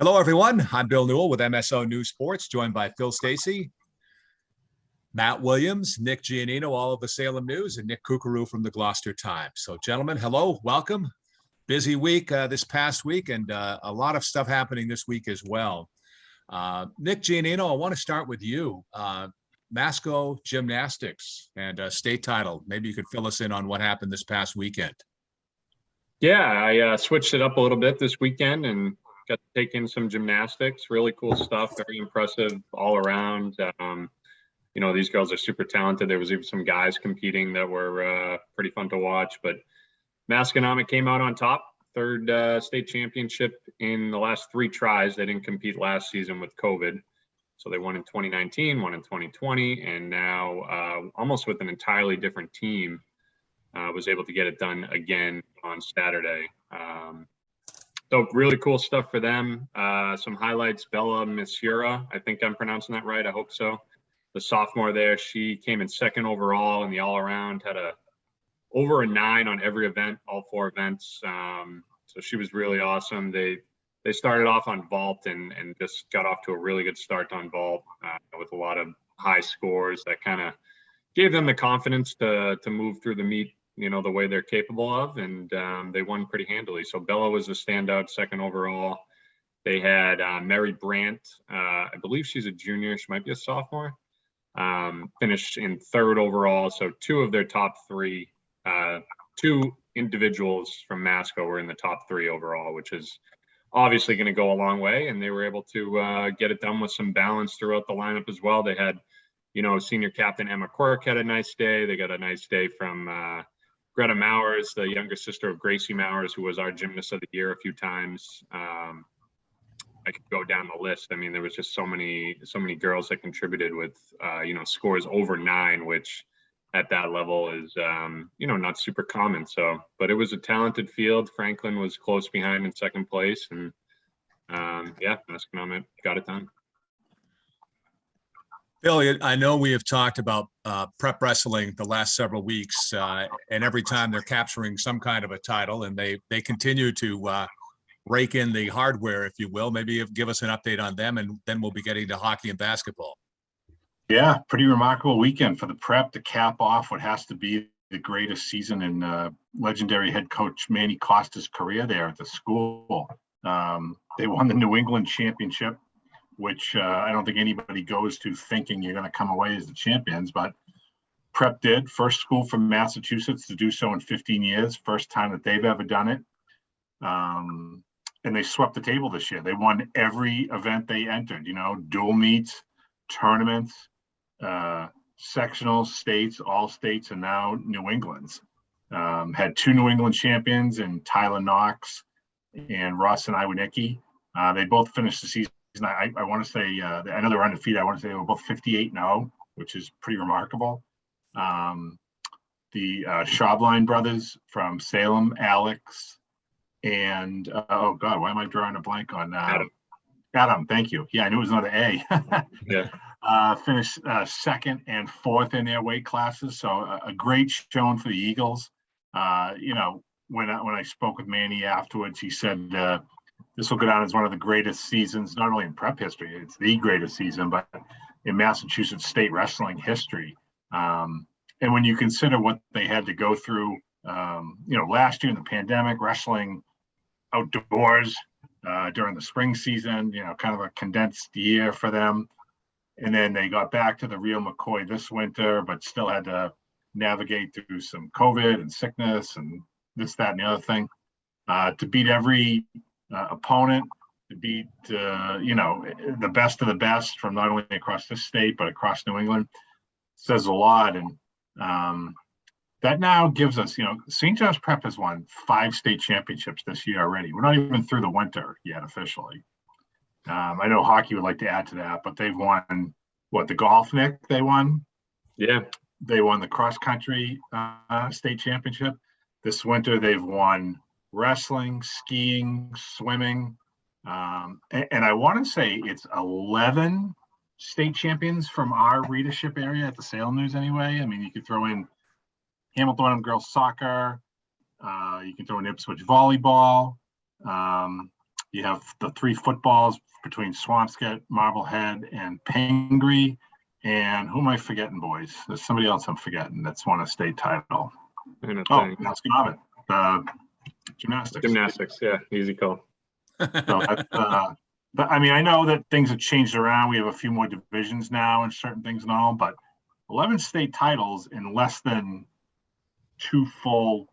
Hello, everyone. I'm Bill Newell with MSO News Sports, joined by Phil Stacy, Matt Williams, Nick Giannino, all of the Salem News, and Nick Kukaru from the Gloucester Times. So, gentlemen, hello, welcome. Busy week this past week, and a lot of stuff happening this week as well. Nick Giannino, I want to start with you. Masco Gymnastics and state title. Maybe you could fill us in on what happened this past weekend. Yeah, I switched it up a little bit this weekend and got to take in some gymnastics. Really cool stuff. Very impressive all around. These girls are super talented. There was even some guys competing that were pretty fun to watch. But Masconomic came out on top. Third state championship in the last 3 tries. They didn't compete last season with COVID. So they won in 2019, won in 2020, and now almost with an entirely different team, was able to get it done again on Saturday. So really cool stuff for them. Some highlights, Bella Misura, I think I'm pronouncing that right, I hope so. The sophomore there, she came in 2nd overall in the all-around, had over a 9 on every event, all 4 events. So she was really awesome. They started off on vault and just got off to a really good start on vault with a lot of high scores that kind of gave them the confidence to move through the meet, the way they're capable of, and they won pretty handily. So Bella was a standout 2nd overall. They had Mary Brandt, I believe she's a junior, she might be a sophomore, finished in 3rd overall. So 2 of their top 3, 2 individuals from Masco were in the top 3 overall, which is obviously going to go a long way. And they were able to get it done with some balance throughout the lineup as well. They had, senior captain Emma Quirk had a nice day. They got a nice day from Greta Mowers, the younger sister of Gracie Mowers, who was our gymnast of the year a few times. I could go down the list. I mean, there was just so many girls that contributed with, scores over 9, which at that level is, not super common. So, but it was a talented field. Franklin was close behind in 2nd place, and Masconomic got it done. Bill, I know we have talked about prep wrestling the last several weeks, and every time they're capturing some kind of a title, and they continue to rake in the hardware, if you will. Maybe give us an update on them, and then we'll be getting to hockey and basketball. Yeah, pretty remarkable weekend for the prep to cap off what has to be the greatest season in legendary head coach Manny Costa's career there at the school. They won the New England championship, which I don't think anybody goes to thinking you're going to come away as the champions, but prep did. First school from Massachusetts to do so in 15 years. First time that they've ever done it. And they swept the table this year. They won every event they entered, dual meets, tournaments, sectionals, states, all states, and now New England's. Had 2 New England champions in Tyler Knox and Ross and Iwanicki. They both finished the season. I want to say, I know they were undefeated. I want to say they were both 58-0, which is pretty remarkable. The Schaubline brothers from Salem, Alex, and oh God, why am I drawing a blank on Adam, thank you. Yeah, I knew it was another A. Yeah. Finished 2nd and 4th in their weight classes. So a great showing for the Eagles. When I spoke with Manny afterwards, he said this will go down as one of the greatest seasons, not only in prep history, it's the greatest season, but in Massachusetts state wrestling history. And when you consider what they had to go through, last year in the pandemic, wrestling outdoors during the spring season, kind of a condensed year for them. And then they got back to the real McCoy this winter, but still had to navigate through some COVID and sickness and this, that, and the other thing. To beat every opponent, to beat, the best of the best from not only across this state, but across New England, says a lot. And that now gives us, St. John's Prep has won 5 state championships this year already. We're not even through the winter yet officially. I know hockey would like to add to that, but they've won the golf, Nick, they won? Yeah. They won the cross country state championship. This winter, they've won wrestling, skiing, swimming. And I want to say it's 11 state champions from our readership area at the Salem News anyway. I mean, you could throw in Hamilton girls soccer. You can throw in Ipswich volleyball. You have the 3 footballs between Swampscott, Marblehead, and Pingree. And who am I forgetting, boys? There's somebody else I'm forgetting that's won a state title. Oh, that's Gavin. Gymnastics. Gymnastics, yeah, easy call. So that's, but I mean, I know that things have changed around. We have a few more divisions now and certain things and all, but 11 state titles in less than 2 full,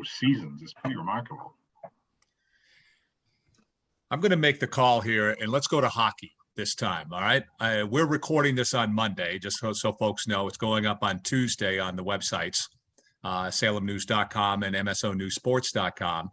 seasons is pretty remarkable. I'm going to make the call here, and let's go to hockey this time. All right. We're recording this on Monday, just so folks know. It's going up on Tuesday on the websites, salemnews.com and msonewsports.com.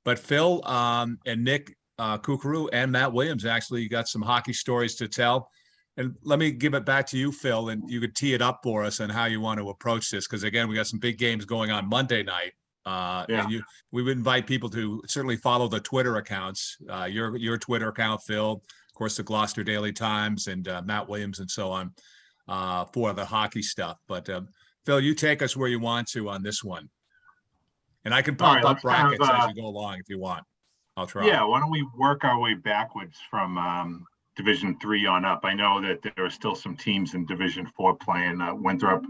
But Phil and Nick Kukuru and Matt Williams actually got some hockey stories to tell. And let me give it back to you, Phil, and you could tee it up for us on how you want to approach this. Because, again, we got some big games going on Monday night. And we would invite people to certainly follow the Twitter accounts, your Twitter account, Phil, of course, the Gloucester Daily Times and Matt Williams and so on for the hockey stuff. But Phil, you take us where you want to on this one. And I can pop up brackets as you go along if you want. I'll try. Yeah, why don't we work our way backwards from Division 3 on up? I know that there are still some teams in Division 4 playing. Winthrop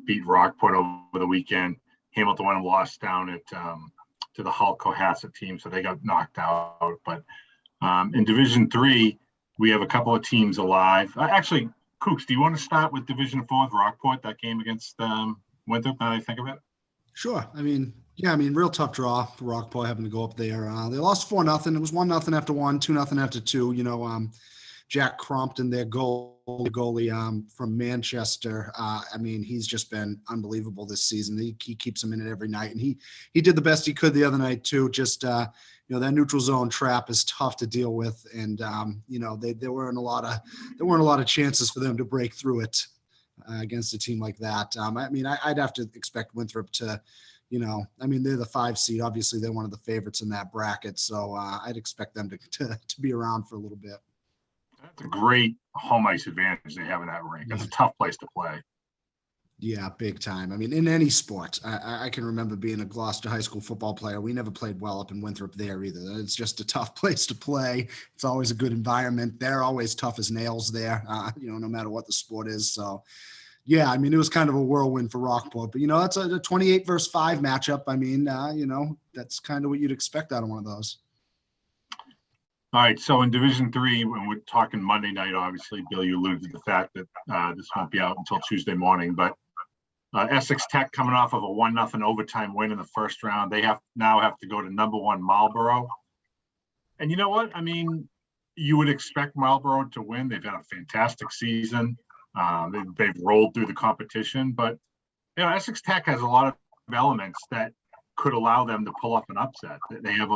beat Rockport over the weekend. Hamilton went and lost down at to the Hull Cohasset team, so they got knocked out. But in Division 3, we have a couple of teams alive. Actually, Kooks, do you want to start with Division 4 with Rockport, that game against Winthrop, now that I think of it? Sure. Real tough draw for Rockport having to go up there. They lost 4-0. It was 1-0 after 1, 2-0 after 2. Jack Crompton, their goalie from Manchester. He's just been unbelievable this season. He keeps them in it every night, and he did the best he could the other night too. Just that neutral zone trap is tough to deal with, and there weren't a lot of chances for them to break through it against a team like that. I'd have to expect Winthrop to. They're the 5 seed. Obviously, they're one of the favorites in that bracket, so I'd expect them to be around for a little bit. That's a great home ice advantage they have in that rink. It's a tough place to play. Yeah, big time. In any sport, I can remember being a Gloucester high school football player. We never played well up in Winthrop there either. It's just a tough place to play. It's always a good environment. They're always tough as nails there, no matter what the sport is. So, yeah, it was kind of a whirlwind for Rockport. But, that's a 28 versus 5 matchup. That's kind of what you'd expect out of one of those. All right, so in Division 3, when we're talking Monday night, obviously, Bill, you alluded to the fact that this won't be out until Tuesday morning, but Essex Tech coming off of a 1-0 overtime win in the first round. They now have to go to number 1 Marlborough. And you know what? You would expect Marlborough to win. They've had a fantastic season. They've rolled through the competition, but Essex Tech has a lot of elements that could allow them to pull off an upset. They have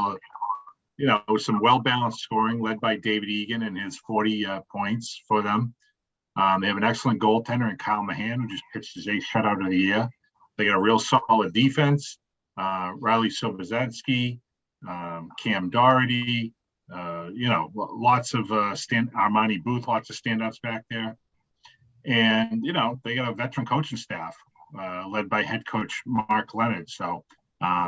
some well-balanced scoring led by David Egan and his 40 points for them. They have an excellent goaltender in Kyle Mahan, who just pitched his 8th shutout of the year. They got a real solid defense. Riley Sobozetsky, Cam Doherty, lots of Armani Booth, lots of standouts back there. And, they got a veteran coaching staff led by head coach Mark Leonard. So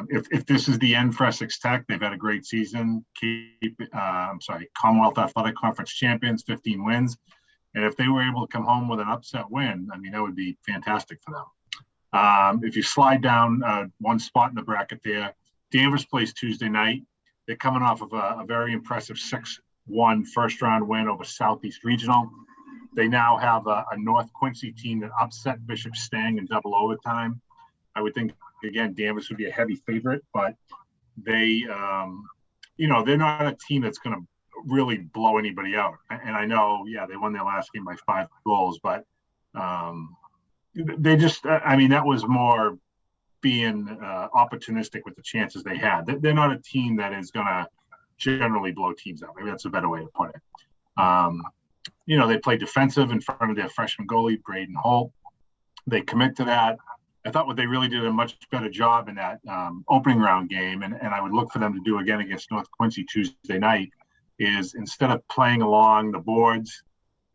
if this is the end for Essex Tech, they've had a great season. Commonwealth Athletic Conference champions, 15 wins. And if they were able to come home with an upset win, that would be fantastic for them. If you slide down one spot in the bracket there, Danvers plays Tuesday night. They're coming off of a very impressive 6-1 first-round win over Southeast Regional. They now have a North Quincy team that upset Bishop Stang in double overtime. I would think, again, Danvers would be a heavy favorite, but they're not a team that's going to really blow anybody out. And I know, they won their last game by 5 goals, but they just, that was more being opportunistic with the chances they had. They're not a team that is going to generally blow teams out. Maybe that's a better way to put it. They play defensive in front of their freshman goalie, Braden Holt. They commit to that. I thought what they really did a much better job in that opening round game, and I would look for them to do again against North Quincy Tuesday night, is instead of playing along the boards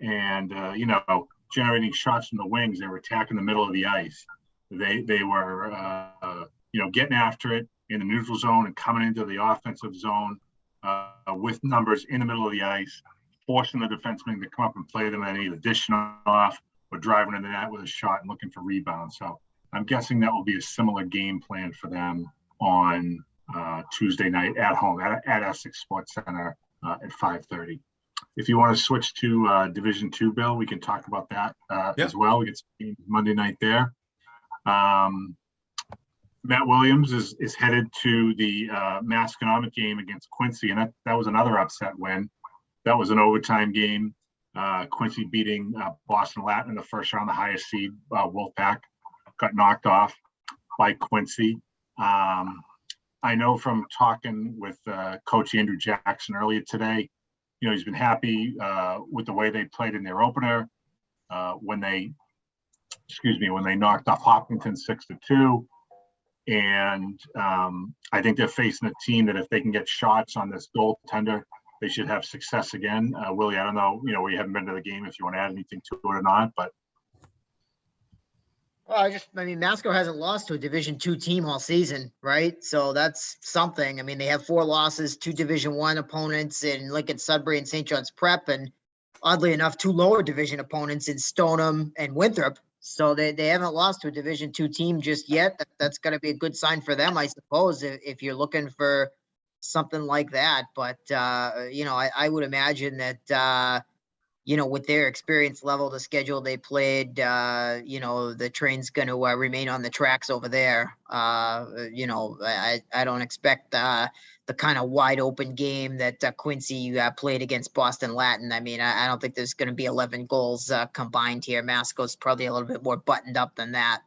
and, generating shots from the wings, they were attacking the middle of the ice. They were, getting after it in the neutral zone and coming into the offensive zone. with numbers in the middle of the ice, forcing the defensemen to come up and play them and either dishing off or driving in the net with a shot and looking for rebounds. So I'm guessing that will be a similar game plan for them on Tuesday night at home at Essex Sports Center at 5:30. If you want to switch to Division II, Bill, we can talk about that as well. We get some Monday night there. Matt Williams is headed to the Masconomic game against Quincy, and that was another upset win. That was an overtime game. Quincy beating Boston Latin in the first round, the highest seed, Wolfpack, got knocked off by Quincy. I know from talking with Coach Andrew Jackson earlier today, he's been happy with the way they played in their opener when they knocked off Hopkinton 6-2. And I think they're facing a team that if they can get shots on this goaltender, they should have success again. Willie, I don't know, we haven't been to the game if you want to add anything to it or not, but. Well, Masco hasn't lost to a Division II team all season, right? So that's something. I mean, they have 4 losses, 2 Division I opponents in Lincoln Sudbury and St. John's Prep, and oddly enough, 2 lower division opponents in Stoneham and Winthrop. So they haven't lost to a Division II team just yet. That's got to be a good sign for them, I suppose, if you're looking for something like that. But, I would imagine that, with their experience level, the schedule they played, the train's going to remain on the tracks over there. I don't expect the kind of wide open game that Quincy played against Boston Latin. I mean, I don't think there's going to be 11 goals combined here. Masco's probably a little bit more buttoned up than that.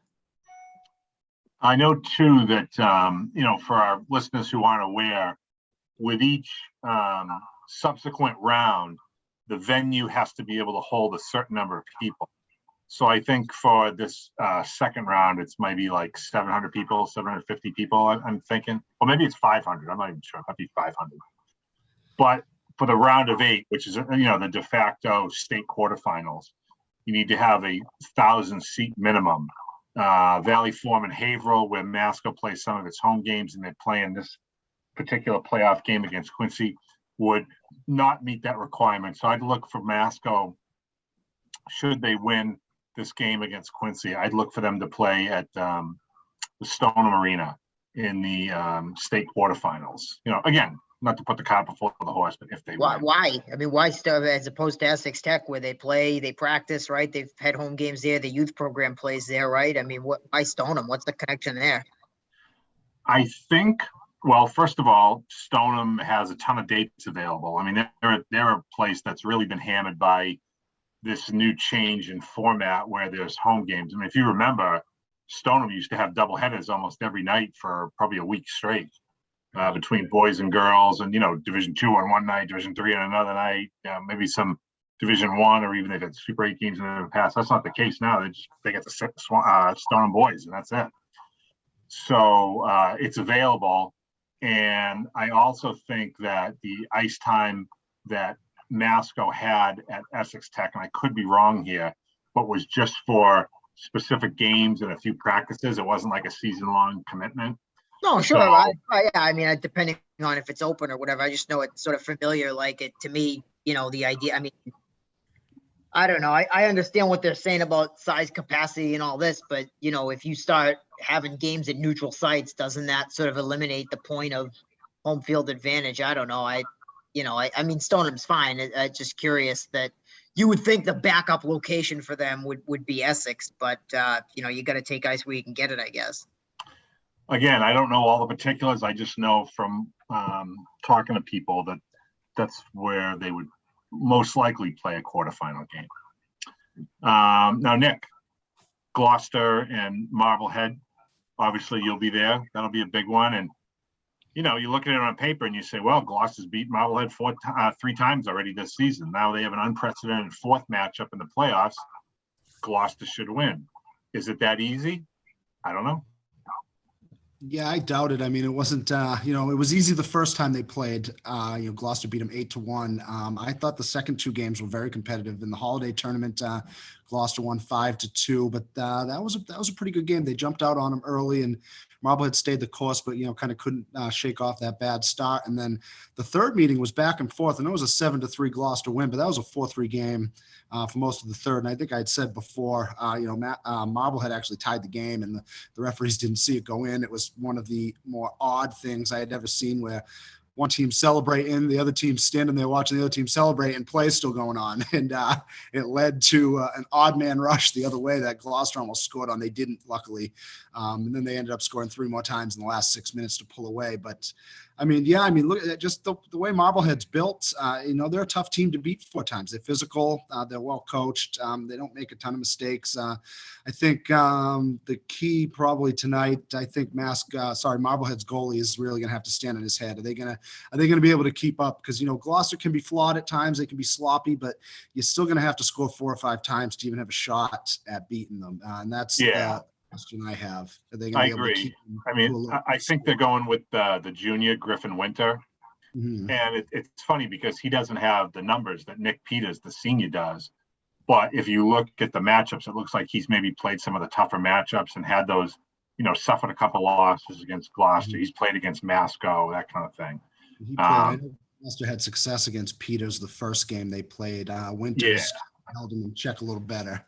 I know too that, for our listeners who aren't aware, with each subsequent round, the venue has to be able to hold a certain number of people. So I think for this second round, it's maybe like 700 people, 750 people, I'm thinking. Or maybe it's 500. I'm not even sure. It might be 500. But for the round of 8, which is, the de facto state quarterfinals, you need to have a 1,000-seat minimum. Valley Form and Haverhill, where Masco plays some of its home games, and they're playing this particular playoff game against Quincy, would not meet that requirement. So I'd look for Masco, should they win this game against Quincy, I'd look for them to play at the Stoneham Arena in the state quarterfinals. Again, not to put the cart before the horse, but if they win. Why? I mean, why still, as opposed to Essex Tech, where they practice, right? They've had home games there. The youth program plays there, right? I mean, why Stoneham? What's the connection there? I think, well, first of all, Stoneham has a ton of dates available. I mean, they're a place that's really been hammered by this new change in format where there's home games. I mean, if you remember, Stoneham used to have doubleheaders almost every night for probably a week straight between boys and girls, and Division II on one night, Division III on another night, maybe some Division I, or even they've had Super 8 games in the past. That's not the case now. They get the Stoneham boys, and that's it. So it's available. And I also think that the ice time that Masco had at Essex Tech, and I could be wrong here, but was just for specific games and a few practices. It wasn't like a season-long commitment. No, sure. I mean, depending on if it's open or whatever, I just know it's sort of familiar. Like it to me, the idea. I mean, I don't know. I understand what they're saying about size, capacity, and all this, but if you start having games at neutral sites, doesn't that sort of eliminate the point of home field advantage? I don't know. I mean, Stoneham's fine. I'm just curious that you would think the backup location for them would be Essex, but you got to take ice where you can get it, I guess. Again, I don't know all the particulars. I just know from talking to people that that's where they would most likely play a quarterfinal game. Now, Nick, Gloucester and Marblehead, obviously you'll be there. That'll be a big one. And, you look at it on paper and you say, well, Gloucester's beat Marblehead 3 times already this season. Now they have an unprecedented 4th matchup in the playoffs. Gloucester should win. Is it that easy? I don't know. Yeah, I doubt it. I mean, it wasn't, it was easy the first time they played. Gloucester beat them 8-1. I thought the second 2 games were very competitive. In the holiday tournament, Gloucester won 5-2, but that was a pretty good game. They jumped out on them early and Marblehead stayed the course, but, kind of couldn't shake off that bad start. And then the third meeting was back and forth, and it was a 7-3 Gloucester win, but that was a 4-3 game for most of the third. And I think I'd said before, Marblehead actually tied the game, and the referees didn't see it go in. It was one of the more odd things I had ever seen, where one team celebrating, the other team standing there watching the other team celebrate, and play still going on. And it led to an odd man rush the other way that Gloucester almost scored on. They didn't, luckily. And then they ended up scoring 3 more times in the last 6 minutes to pull away. But look at just the way Marblehead's built. They're a tough team to beat 4 times. They're physical. They're well coached. They don't make a ton of mistakes. I think the key probably tonight, I think Marblehead's goalie is really going to have to stand on his head. Are they going to be able to keep up? Because, Gloucester can be flawed at times. They can be sloppy, but you're still going to have to score 4 or 5 times to even have a shot at beating them. And that's the question I have. Are they going to be able to keep them? I think they're going with the junior Griffin Winter. Mhm. And it's funny because he doesn't have the numbers that Nick Peters, the senior, does. But if you look at the matchups, it looks like he's maybe played some of the tougher matchups and had those, suffered a couple losses against Gloucester. He's played against Masco, that kind of thing. He played. I know Gloucester had success against Peters the first game they played. Winters held him in check a little better.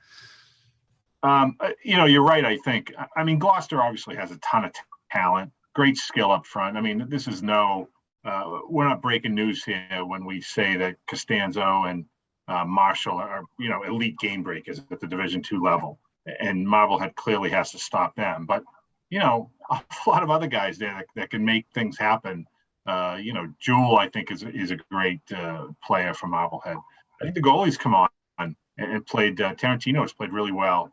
You're right, I think. Gloucester obviously has a ton of talent, great skill up front. This is we're not breaking news here when we say that Costanzo and Marshall are, elite game breakers at the Division II level. And Marblehead clearly has to stop them. But, a lot of other guys there that can make things happen. Jewel, I think, is a great player for Marblehead. I think the goalies come on and played. Tarantino has played really well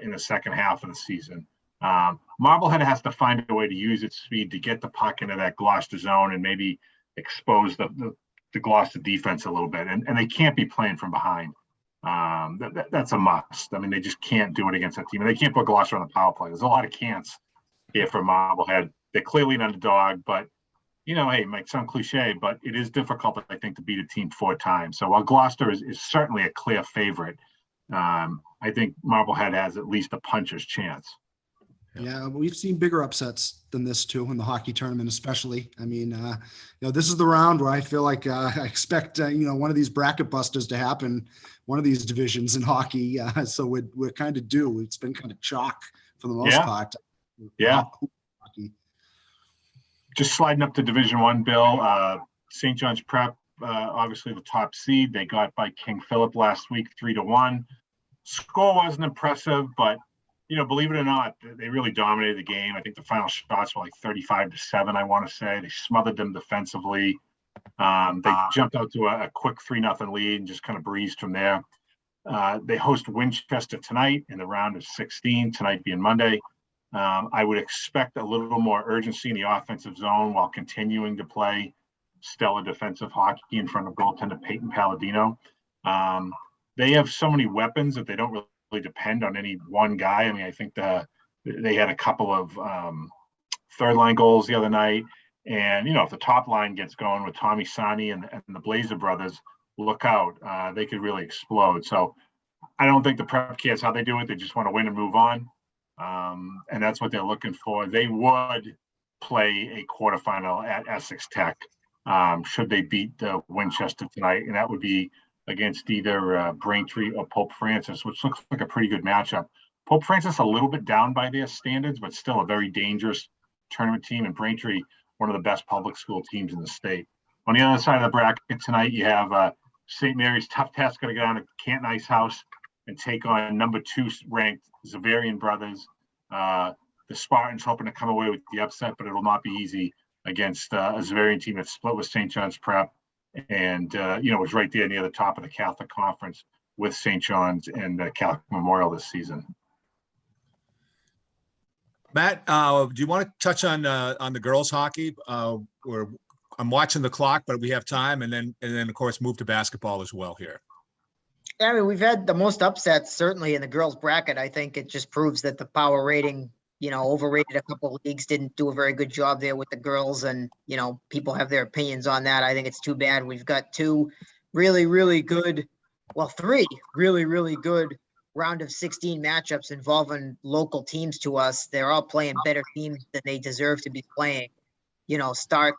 in the second half of the season. Marblehead has to find a way to use its speed to get the puck into that Gloucester zone and maybe expose the Gloucester defense a little bit. And they can't be playing from behind. That's a must. They just can't do it against that team. And they can't put Gloucester on the power play. There's a lot of can'ts here for Marblehead. They're clearly an underdog, but hey, it might sound cliche, but it is difficult, I think, to beat a team 4 times. So while Gloucester is certainly a clear favorite, I think Marblehead has at least a puncher's chance. Yeah, we've seen bigger upsets than this too in the hockey tournament, especially. This is the round where I feel like I expect one of these bracket busters to happen, one of these divisions in hockey. So we're kind of due. It's been kind of chalk for the most part. Yeah. Hockey. Just sliding up to Division I, Bill. St. John's Prep, obviously the top seed. They got by King Philip last week, 3-1. Score wasn't impressive, but believe it or not, they really dominated the game. I think the final shots were like 35-7, I want to say. They smothered them defensively. They jumped out to a quick 3-0 lead and just kind of breezed from there. They host Winchester tonight in the round of 16, tonight being Monday. I would expect a little more urgency in the offensive zone while continuing to play stellar defensive hockey in front of goaltender Peyton Palladino. They have so many weapons that they don't really depend on any one guy. I think they had a couple of third line goals the other night. And, if the top line gets going with Tommy Sani and the Blazer brothers, look out. They could really explode. So I don't think the Prep cares how they do it. They just want to win and move on. And that's what they're looking for. They would play a quarterfinal at Essex Tech should they beat Winchester tonight. And that would be against either Braintree or Pope Francis, which looks like a pretty good matchup. Pope Francis a little bit down by their standards, but still a very dangerous tournament team. And Braintree, one of the best public school teams in the state. On the other side of the bracket tonight, you have St. Mary's Tough Task going to go down to Canton Ice House and take on number 2 ranked Zavarian brothers. The Spartans hoping to come away with the upset, but it will not be easy against a Zavarian team that's split with St. John's Prep and, was right there near the top of the Catholic Conference with St. John's and Catholic Memorial this season. Matt, do you want to touch on the girls' hockey? Or I'm watching the clock, but we have time, and then of course move to basketball as well here. Yeah, we've had the most upsets certainly in the girls' bracket. I think it just proves that the power rating, overrated a couple of leagues, didn't do a very good job there with the girls, and people have their opinions on that. I think it's too bad. We've got 2 really, really good, 3 really, really good round of 16 matchups involving local teams to us. They're all playing better teams than they deserve to be playing. Start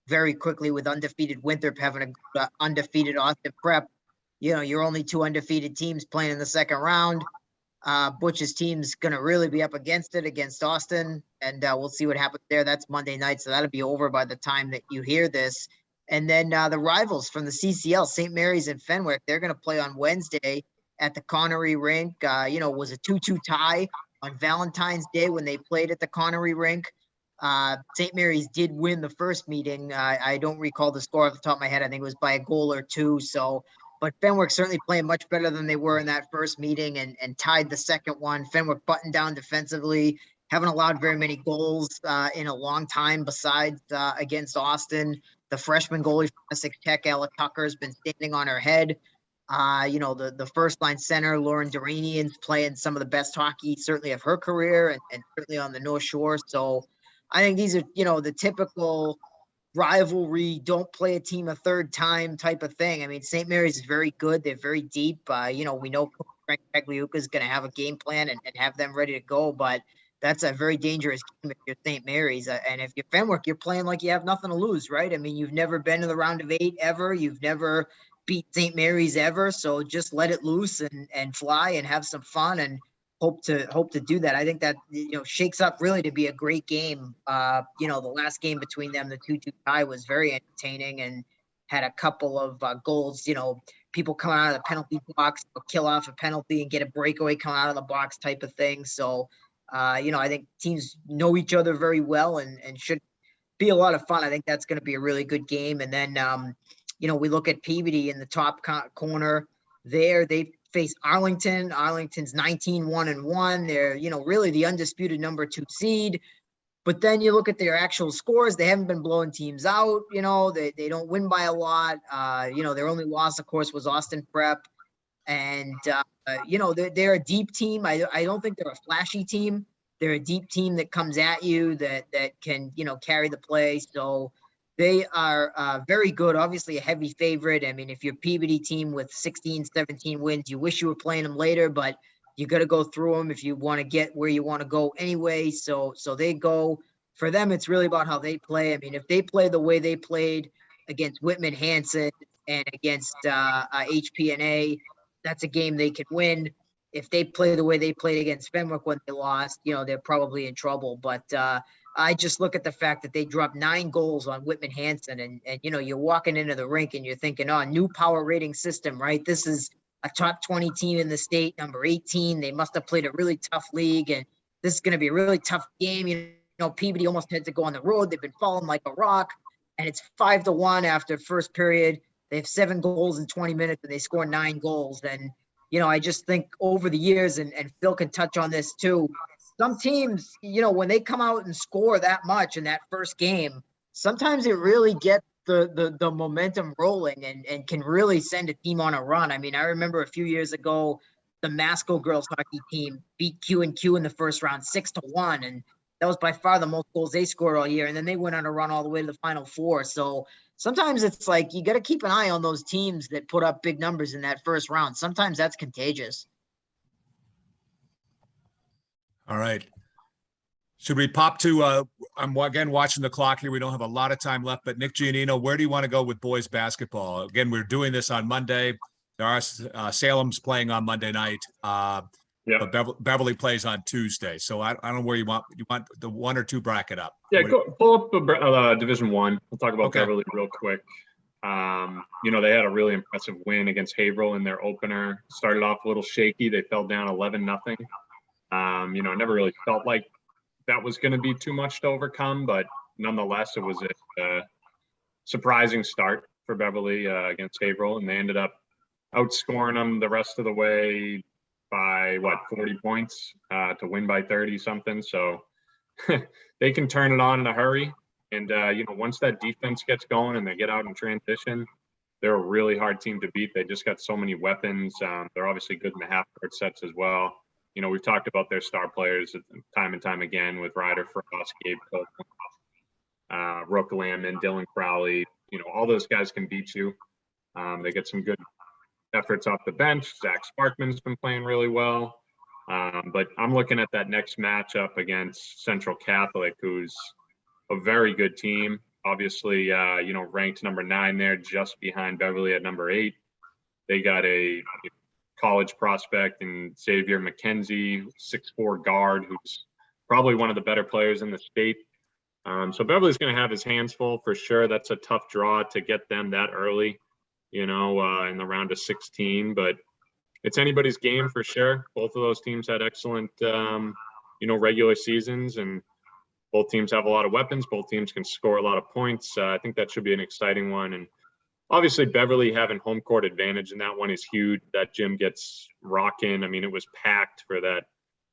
very quickly with undefeated Winthrop having a undefeated Austin Prep. You're only 2 undefeated teams playing in the second round. Butch's team's going to really be up against Austin, and we'll see what happens there. That's Monday night, so that'll be over by the time that you hear this. And then the rivals from the CCL, St. Mary's and Fenwick, they're going to play on Wednesday at the Connery Rink. It was a 2-2 tie on Valentine's Day when they played at the Connery Rink. St. Mary's did win the first meeting. I don't recall the score off the top of my head. I think it was by a goal or 2. But Fenwick certainly playing much better than they were in that first meeting and tied the second one. Fenwick buttoned down defensively, haven't allowed very many goals in a long time besides against Austin. The freshman goalie from Essex Tech, Ella Tucker, has been standing on her head. The first line center, Lauren Duranian's playing some of the best hockey, certainly of her career and certainly on the North Shore. So I think these are, the typical rivalry, don't play a team a third time type of thing. I mean, St. Mary's is very good. They're very deep. We know Frank Pagliuca is going to have a game plan and have them ready to go, but that's a very dangerous game if you're St. Mary's. And if you're Fenwick, you're playing like you have nothing to lose, right? I mean, you've never been to the round of 8 ever. You've never beat St. Mary's ever. So just let it loose and fly and have some fun and hope to do that. I think that, shakes up really to be a great game. The last game between them, the 2-2 tie, was very entertaining and had a couple of goals, people coming out of the penalty box, kill off a penalty and get a breakaway coming out of the box type of thing. So, I think teams know each other very well and should be a lot of fun. I think that's going to be a really good game. And then, we look at Peabody in the top corner there. They face Arlington. Arlington's 19-1-1. They're, really the undisputed number 2 seed. But then you look at their actual scores. They haven't been blowing teams out. They don't win by a lot. Their only loss, of course, was Austin Prep. And, they're a deep team. I don't think they're a flashy team. They're a deep team that comes at you that can, carry the play. So they are very good, obviously a heavy favorite. I mean, if you're a Peabody team with 16, 17 wins, you wish you were playing them later, but you got to go through them if you want to get where you want to go anyway. So they go. For them, it's really about how they play. I mean, if they play the way they played against Whitman Hanson and against HPNA, that's a game they can win. If they play the way they played against Fenwick when they lost, they're probably in trouble. But I just look at the fact that they dropped 9 goals on Whitman Hanson and you're walking into the rink and you're thinking, new power rating system, right? This is a top 20 team in the state, number 18. They must have played a really tough league, and this is going to be a really tough game. Peabody almost had to go on the road. They've been falling like a rock, and it's 5-1 after first period. They have 7 goals in 20 minutes, and they score 9 goals. And, I just think over the years, and Phil can touch on this too, some teams, when they come out and score that much in that first game, sometimes it really gets the momentum rolling and can really send a team on a run. I mean, I remember a few years ago, the Masco girls hockey team beat Q&Q in the first round 6-1, and that was by far the most goals they scored all year. And then they went on a run all the way to the Final Four. So sometimes it's like you got to keep an eye on those teams that put up big numbers in that first round. Sometimes that's contagious. All right. Should we pop to, I'm again watching the clock here. We don't have a lot of time left, but Nick Giannino, where do you want to go with boys basketball? Again, we're doing this on Monday. There are Salem's playing on Monday night. But Beverly plays on Tuesday. So I don't know where you want the 1 or 2 bracket up. Yeah, pull up Division 1. We'll talk about Beverly real quick. They had a really impressive win against Haverhill in their opener. Started off a little shaky. They fell down 11-0. It never really felt like that was going to be too much to overcome, but nonetheless, it was a surprising start for Beverly against Haverhill, and they ended up outscoring them the rest of the way by 40 points to win by 30 something. So they can turn it on in a hurry. And, once that defense gets going and they get out in transition, they're a really hard team to beat. They just got so many weapons. They're obviously good in the half-court sets as well. We've talked about their star players time and time again with Ryder Frost, Gabe Copeland, Rook Lamman, Dylan Crowley. All those guys can beat you. They get some good efforts off the bench. Zach Sparkman's been playing really well. But I'm looking at that next matchup against Central Catholic, who's a very good team. Obviously, ranked number 9 there, just behind Beverly at number 8. They got a college prospect in Xavier McKenzie, 6'4" guard, who's probably one of the better players in the state. So Beverly's going to have his hands full for sure. That's a tough draw to get them that early, in the round of 16. But it's anybody's game for sure. Both of those teams had excellent, regular seasons, and both teams have a lot of weapons. Both teams can score a lot of points. I think that should be an exciting one. And obviously, Beverly having home court advantage in that one is huge. That gym gets rocking. I mean, it was packed for that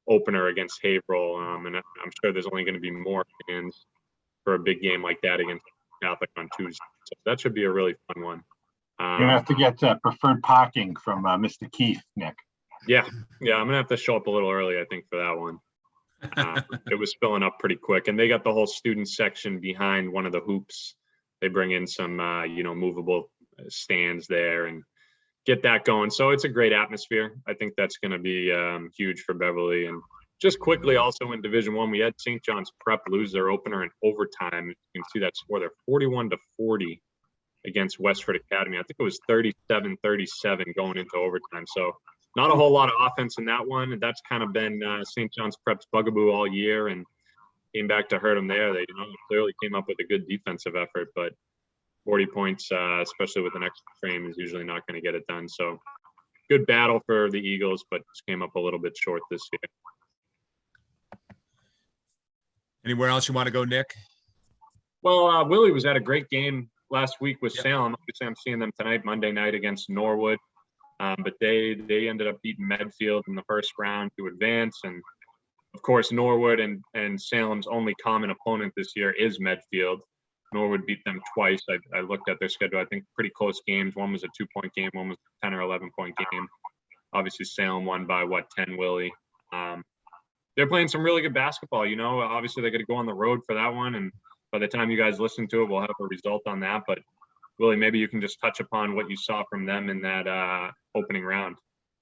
opener against Haverhill, and I'm sure there's only going to be more fans for a big game like that against Catholic on Tuesday. So that should be a really fun one. You're going to have to get preferred parking from Mr. Keith, Nick. Yeah, I'm going to have to show up a little early, I think, for that one. It was filling up pretty quick, and they got the whole student section behind one of the hoops. They bring in some, movable stands there and get that going. So it's a great atmosphere. I think that's going to be huge for Beverly. And just quickly, also in Division I, we had St. John's Prep lose their opener in overtime. You can see that score there, 41-40 against Westford Academy. I think it was 37-37 going into overtime. So not a whole lot of offense in that one. And that's kind of been St. John's Prep's bugaboo all year, and came back to hurt them there. They clearly came up with a good defensive effort, but 40 points, especially with an extra frame, is usually not going to get it done. So good battle for the Eagles, but just came up a little bit short this year. Anywhere else you want to go, Nick? Well, Willie was at a great game last week with Salem. Obviously, I'm seeing them tonight, Monday night against Norwood. But they ended up beating Medfield in the first round to advance. And of course, Norwood and Salem's only common opponent this year is Medfield. Norwood beat them twice. I looked at their schedule. I think pretty close games. One was a 2-point game. One was a 10 or 11-point game. Obviously, Salem won by 10, Willie. They're playing some really good basketball. Obviously they got to go on the road for that one. And by the time you guys listen to it, we'll have a result on that. But Willie, maybe you can just touch upon what you saw from them in that opening round.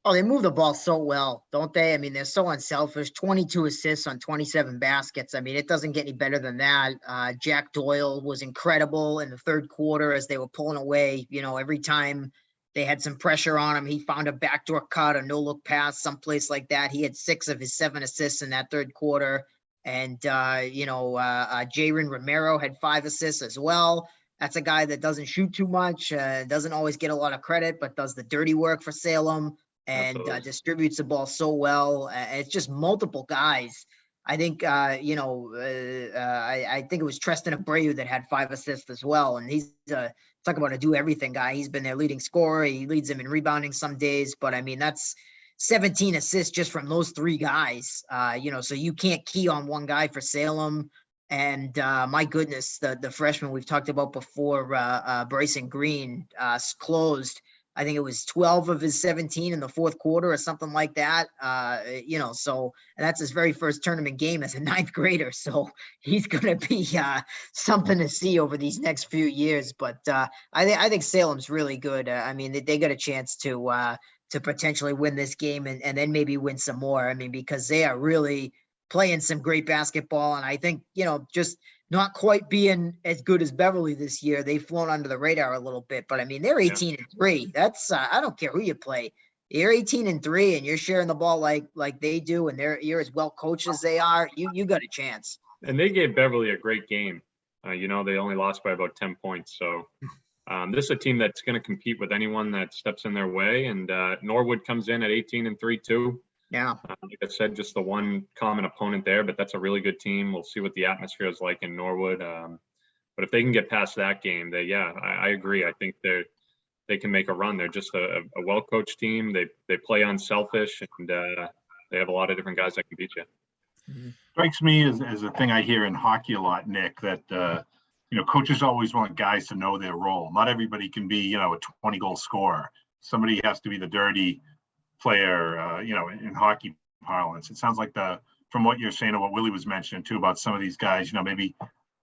Oh, they move the ball so well, don't they? I mean, they're so unselfish. 22 assists on 27 baskets. I mean, it doesn't get any better than that. Jack Doyle was incredible in the third quarter as they were pulling away. Every time they had some pressure on him, he found a backdoor cut, a no-look pass, someplace like that. He had 6 of his 7 assists in that third quarter. And, Jayron Romero had 5 assists as well. That's a guy that doesn't shoot too much, doesn't always get a lot of credit, but does the dirty work for Salem and distributes the ball so well. It's just multiple guys. I think, I think it was Treston Abreu that had 5 assists as well. And he's talk about a do everything guy. He's been their leading scorer. He leads them in rebounding some days, but I mean, that's 17 assists just from those 3 guys, so you can't key on one guy for Salem. And my goodness, the freshman we've talked about before, Bryson Green, closed. I think it was 12 of his 17 in the fourth quarter or something like that. So and that's his very first tournament game as a 9th grader. So he's going to be something to see over these next few years. But I think Salem's really good. I mean, they got a chance to potentially win this game and then maybe win some more. I mean, because they are really playing some great basketball. And I think, just not quite being as good as Beverly this year. They've flown under the radar a little bit, but I mean, they're 18-3. That's, I don't care who you play. You're 18-3 and you're sharing the ball like they do. And you're as well coached as they are. You got a chance. And they gave Beverly a great game. They only lost by about 10 points. So this is a team that's going to compete with anyone that steps in their way. And Norwood comes in at 18-3 too. Yeah. Like I said, just the one common opponent there, but that's a really good team. We'll see what the atmosphere is like in Norwood. But if they can get past that game, I agree. I think they can make a run. They're just a well-coached team. They play unselfish, and they have a lot of different guys that can beat you. Mm-hmm. Strikes me as a thing I hear in hockey a lot, Nick, that coaches always want guys to know their role. Not everybody can be, a 20-goal scorer. Somebody has to be the dirty player, in hockey parlance. It sounds like from what you're saying and what Willie was mentioning too about some of these guys, maybe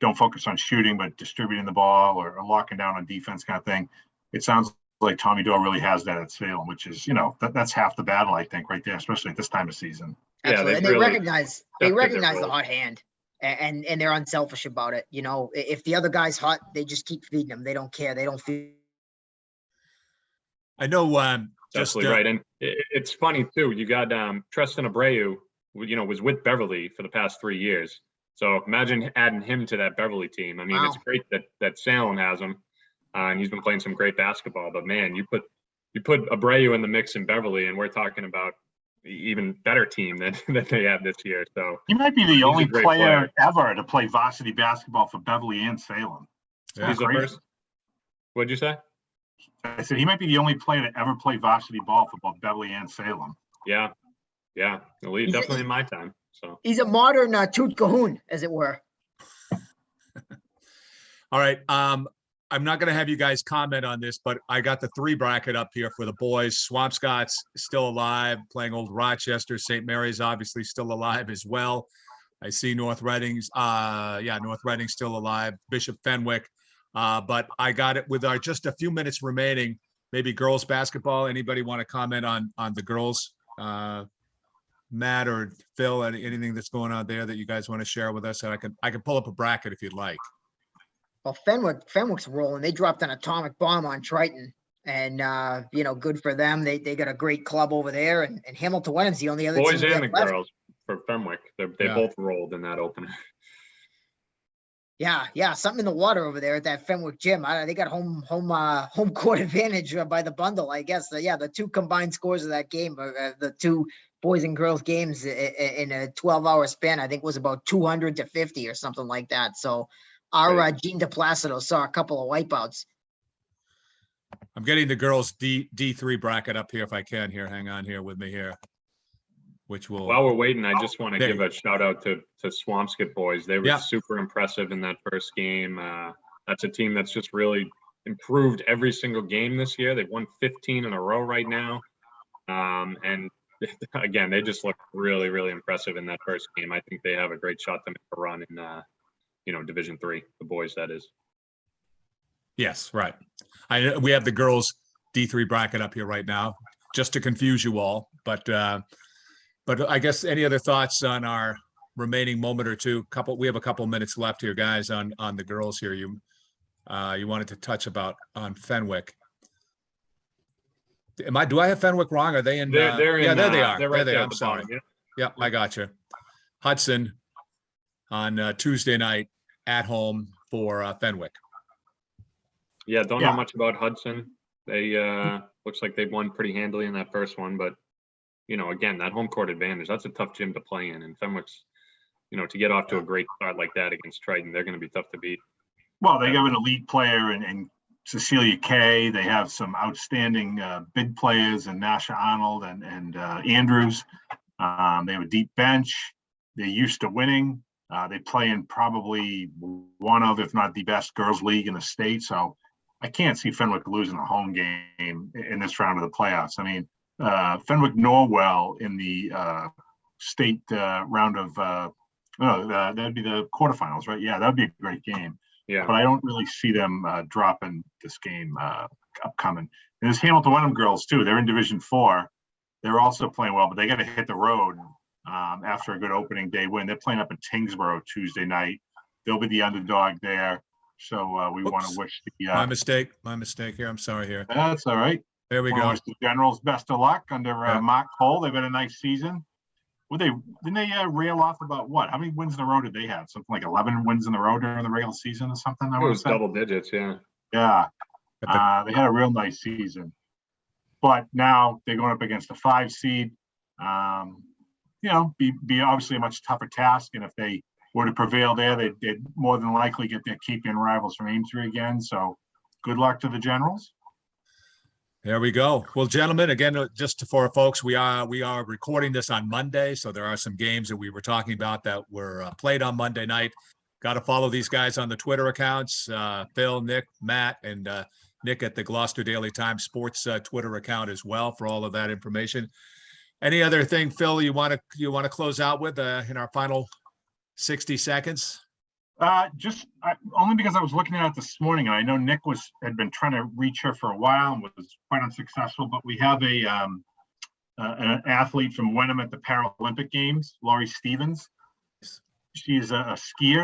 don't focus on shooting, but distributing the ball or locking down on defense kind of thing. It sounds like Tommy Doyle really has that at Salem, which is, that's half the battle, I think, right there, especially at this time of season. Yeah, Absolutely. And they really recognize their the role. hot hand, and they're unselfish about it. If the other guy's hot, they just keep feeding them. They don't care. They don't feel. I know. Absolutely right. And it's funny too. You got Tristan Abreu, was with Beverly for the past 3 years. So imagine adding him to that Beverly team. I mean, Wow. It's great that Salem has him, and he's been playing some great basketball. But man, you put Abreu in the mix in Beverly, and we're talking about even better team than they have this year. So He might be the only great player ever to play varsity basketball for Beverly and Salem. Yeah. He's the first. What'd you say? I said he might be the only player to ever play varsity ball for both Beverly and Salem. Yeah, elite, definitely in my time. So He's a modern Toot Cahoon, as it were. All right. I'm not going to have you guys comment on this, but I got the 3 bracket up here for the boys. Swampscott's still alive, playing Old Rochester. St. Mary's obviously still alive as well. I see North Reading's, North Reading's still alive. Bishop Fenwick. But I got it with just a few minutes remaining. Maybe girls basketball. Anybody want to comment on the girls? Matt or Phil, anything that's going on there that you guys want to share with us? And I can pull up a bracket if you'd like. Well, Fenwick's rolling. They dropped an atomic bomb on Triton, and good for them. They got a great club over there, and Hamilton Wenham's the only other boys team and the left. girls for Fenwick. They both rolled in that opener. Yeah, something in the water over there at that Fenwick gym. They got home court advantage by the bundle, I guess. The 2 combined scores of that game, the 2 boys and girls games in a 12-hour span, I think was about 200 to 50 or something like that. So our Gene DePlacido saw a couple of wipeouts. I'm getting the girls D3 bracket up here if I can here. Hang on here with me here. While we're waiting, I just want to give a shout out to Swampscott boys. They were super impressive in that first game. That's a team that's just really improved every single game this year. They've won 15 in a row right now. And again, they just look really, really impressive in that first game. I think they have a great shot to make a run in, Division III, the boys, that is. Yes, right. We have the girls D3 bracket up here right now, just to confuse you all. But I guess any other thoughts on our remaining moment or two? We have a couple minutes left here, guys, on the girls here. You wanted to touch on Fenwick. Do I have Fenwick wrong? Are they in? They're in, there they are. They're right there they are. at I'm the sorry. bottom, Yeah, I got you. Hudson on Tuesday night at home for Fenwick. Yeah, don't know much about Hudson. They looks like they won pretty handily in that first one, but again, that home court advantage, that's a tough gym to play in. And Fenwick's, to get off to a great start like that against Triton, they're going to be tough to beat. Well, they have an elite player in Cecilia Kay. They have some outstanding big players in Nasha Arnold and Andrews. They have a deep bench. They're used to winning. They play in probably one of, if not the best girls league in the state. So I can't see Fenwick losing a home game in this round of the playoffs. I mean, Fenwick Norwell in the state round of, that'd be the quarterfinals, right? Yeah, that'd be a great game. Yeah. But I don't really see them dropping this game upcoming. And there's Hamilton Wenham girls too. They're in Division 4. They're also playing well, but they got to hit the road after a good opening day win. They're playing up in Tingsboro Tuesday night. They'll be the underdog there. So we want to wish the my mistake here. I'm sorry here. That's all right. There we go. Wish the Generals best of luck under Mark Cole. They've had a nice season. Didn't they rail off about what? How many wins in a row did they have? Something like 11 wins in a row during the regular season or something? It was double digits, yeah. Yeah. They had a real nice season. But now they're going up against a 5 seed. Be obviously a much tougher task. And if they were to prevail there, they'd more than likely get their keep-in rivals from Amesbury again. So good luck to the Generals. There we go. Well, gentlemen, again, just for folks, we are recording this on Monday, so there are some games that we were talking about that were played on Monday night. Got to follow these guys on the Twitter accounts, Phil, Nick, Matt, and Nick at the Gloucester Daily Times Sports Twitter account as well for all of that information. Any other thing, Phil, you want to close out with in our final 60 seconds? Only because I was looking at it this morning, and I know Nick had been trying to reach her for a while and was quite unsuccessful. But we have an athlete from Wenham at the Paralympic Games, Laurie Stevens. She's a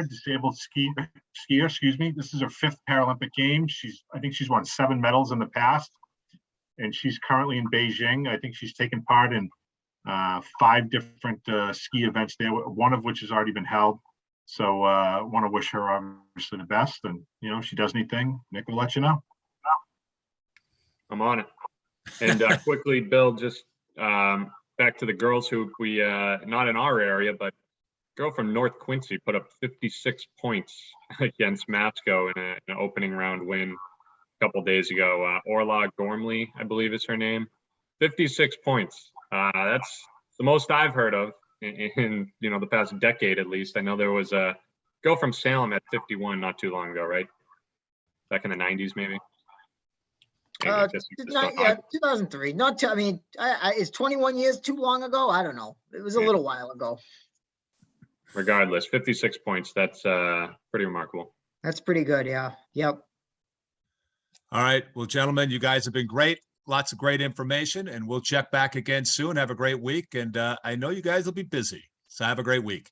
disabled skier. Excuse me. This is her 5th Paralympic Games. I think she's won 7 medals in the past, and she's currently in Beijing. I think she's taken part in 5 different ski events there, one of which has already been held. So I want to wish her obviously the best, and if she does anything, Nick will let you know. I'm on it. And quickly, Bill, just back to the girls who we not in our area, but girl from North Quincy put up 56 points against Masco in an opening round win a couple days ago. Orla Gormley, I believe is her name. 56 points. That's the most I've heard of in the past decade at least. I know there was a girl from Salem at 51 not too long ago, right? Back in the 90s, maybe. 2003. Is 21 years too long ago? I don't know. It was a little while ago. Regardless, 56 points. That's pretty remarkable. That's pretty good. Yeah. Yep. All right. Well, gentlemen, you guys have been great. Lots of great information, and we'll check back again soon. Have a great week. And I know you guys will be busy. So have a great week.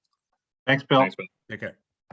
Thanks, Bill. Thanks, Bill. Take care.